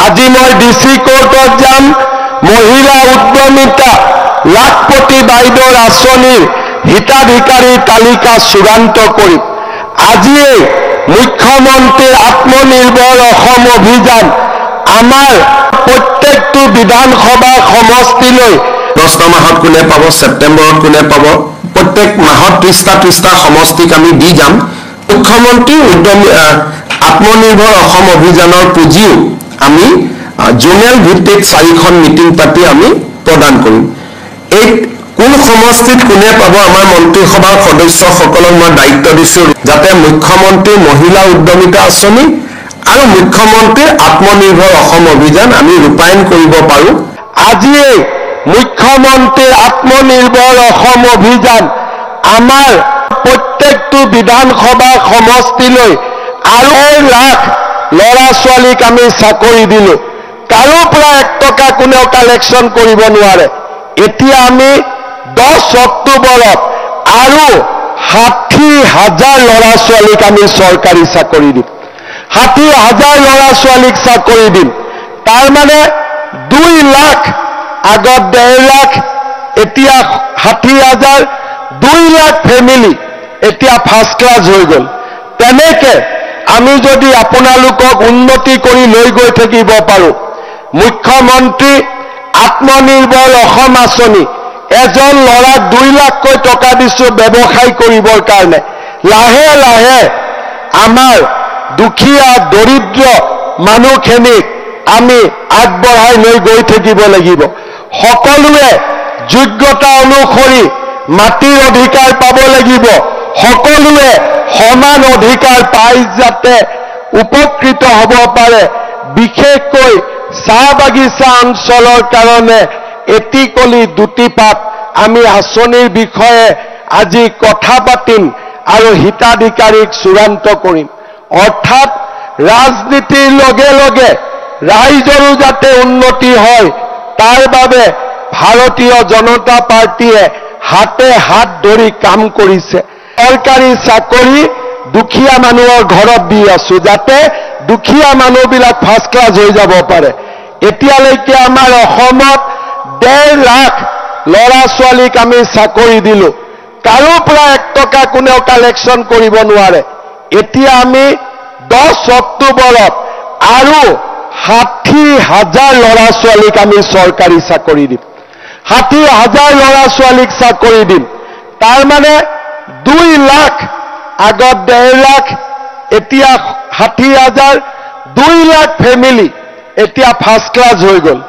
আজি মই ডিসি কোৰ্টত যাম মহিলা উদ্যমিতা লাখপতি বাইদেউৰ আঁচনিৰ হিতাধিকাৰীৰ তালিকা চূড়ান্ত কৰিম। আজিয়ে মুখ্যমন্ত্ৰীৰ আত্মনিৰ্ভৰ অসম অভিযান আমাৰ প্ৰত্যেকটো বিধানসভা সমষ্টিলৈ 10 মাহত কোনে পাব, ছেপ্টেম্বৰত কোনে পাব, প্ৰত্যেক মাহত 30টা সমষ্টিক আমি দি যাম। মুখ্যমন্ত্ৰী আত্মনিৰ্ভৰ অসম অভিযানৰ পুঁজিও আমি জোনেল ভিত্তিক 4খন মিটিং পাতি আমি প্ৰদান কৰিম। এই কোন সমষ্টিত কোনে পাব আমাৰ মন্ত্ৰীসভাৰ সদস্যসকলক মই দায়িত্ব দিছোঁ যাতে মুখ্যমন্ত্ৰী মহিলা উদ্যমিতা আঁচনি আৰু মুখ্যমন্ত্ৰীৰ আত্মনিৰ্ভৰ অসম অভিযান আমি ৰূপায়ণ কৰিব পাৰোঁ। আজিয়ে মুখ্যমন্ত্ৰীৰ আত্মনিৰ্ভৰ অসম অভিযান আমাৰ প্ৰত্যেকটো বিধানসভা সমষ্টিলৈ আৰু লাখ ল'ৰা ছোৱালীক আমি চাকৰি দিলোঁ। কাৰো পৰা 1 টকা কোনেও কালেকশ্যন কৰিব নোৱাৰে। এতিয়া আমি 10 অক্টোবৰত আৰু 60,000 ল'ৰা ছোৱালীক আমি চৰকাৰী চাকৰি দিম। 60,000 ল'ৰা ছোৱালীক চাকৰি দিম। তাৰ মানে 2 লাখ, আগত 1.5 লাখ, এতিয়া 60,000, 2 লাখ ফেমিলি এতিয়া ফাৰ্ষ্ট ক্লাছ হৈ গ'ল। তেনেকে আমি যদি আপোনালোকক উন্নতি কৰি লৈ গৈ থাকিব পাৰোঁ, মুখ্যমন্ত্ৰী আত্মনিৰ্ভৰ অসম আঁচনি এজন ল'ৰাক 2 লাখকৈ টকা দিছোঁ ব্যৱসায় কৰিবৰ কাৰণে। লাহে লাহে আমাৰ দুখীয়া দৰিদ্ৰ মানুহখিনিক আমি আগবঢ়াই লৈ গৈ থাকিব লাগিব। সকলোৱে যোগ্যতা অনুসৰি মাটিৰ অধিকাৰ পাব লাগিব। সকলোৱে সমান অধিকাৰ পাই যাতে উপকৃত হ'ব পাৰে। বিশেষকৈ চাহ বাগিচা অঞ্চলৰ কাৰণে এটিকলি দুটিপাত আমি আঁচনিৰ বিষয়ে আজি কথা পাতিম আৰু হিতাধিকাৰীক চূড়ান্ত কৰিম। অৰ্থাৎ ৰাজনীতিৰ লগে লগে ৰাইজৰো যাতে উন্নতি হয় তাৰ বাবে ভাৰতীয় জনতা পাৰ্টীয়ে হাতে হাত ধৰি কাম কৰিছে। চৰকাৰী চাকৰি দুখীয়া মানুহৰ ঘৰত দি আছোঁ যাতে দুখীয়া মানুহবিলাক ফাৰ্ষ্ট ক্লাছ হৈ যাব পাৰে। এতিয়ালৈকে আমাৰ অসমত 1.5 লাখ ল'ৰা ছোৱালীক আমি চাকৰি দিলোঁ। কাৰো পৰা 1 টকা কোনেও কালেকশ্যন কৰিব নোৱাৰে। এতিয়া আমি 10 অক্টোবৰত আৰু 60,000 ল'ৰা ছোৱালীক আমি চৰকাৰী চাকৰি দিম। 60,000 ল'ৰা ছোৱালীক চাকৰি দিম। তাৰ মানে 2 লাখ, আগত 1.5 লাখ, এতিয়া 60,000, 2 লাখ ফেমিলি এতিয়া ফাৰ্ষ্ট ক্লাছ হৈ গ'ল।